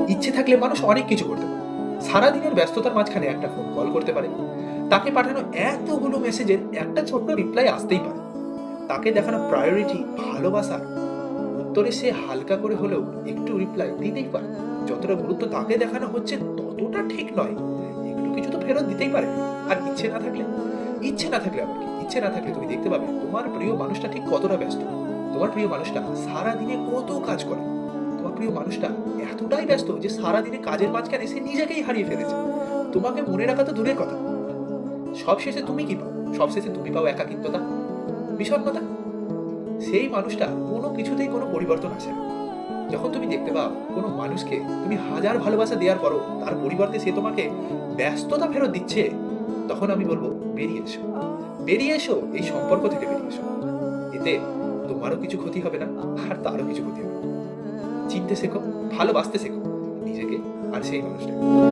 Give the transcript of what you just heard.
ইচ্ছে থাকলে মানুষ অনেক কিছু করতে পারে। সারাদিনের ব্যস্ততার মাঝখানে একটা ফোন কল করতে পারে। তাকে পাঠানো এতগুলো মেসেজের একটা ছোট্ট রিপ্লাই আসতেই পারে। তাকে দেখানো প্রায়োরিটি, ভালোবাসা, উত্তরে সে হালকা করে হলেও একটু রিপ্লাই দিতেই পারে। যতটা গুরুত্ব তাকে দেখানো হচ্ছে ততটা ঠিক নয়। একটু কিছু তো ফেরত দিতেই পারে। আর ইচ্ছে না থাকলে আবার কি? ইচ্ছে না থাকলে তুমি দেখতে পাবে তোমার প্রিয় মানুষটা ঠিক কতটা ব্যস্ত। তোমার প্রিয় মানুষটা সারাদিনে কত কাজ করে। তোমার প্রিয় মানুষটা এতটাই ব্যস্ত যে সারাদিনে কাজের মাঝখানে সে নিজেকেই হারিয়ে ফেলেছে। তোমাকে মনে রাখা তো দূরের কথা, সবশেষে তুমি কি পাও? সবশেষে তুমি পাও একাকিত্বতা, বিষণ্ণতা। সেই মানুষটা কোনো কিছুতেই কোনো পরিবর্তন আসে না। যখন তুমি দেখতে পাও কোনো মানুষকে তুমি হাজার ভালোবাসা দেওয়ার পরও তার পরিবর্তে সে তোমাকে ব্যস্ততা ফেরত দিচ্ছে, তখন আমি বলবো বেরিয়ে এসো। বেরিয়ে এসো, এই সম্পর্ক থেকে বেরিয়ে এসো। এতে তোমারও কিছু ক্ষতি হবে না, আর তারও কিছু ক্ষতি হবে না। চিনতে শেখো, ভালোবাসতে শেখো নিজেকে আর সেই মানুষটাকে।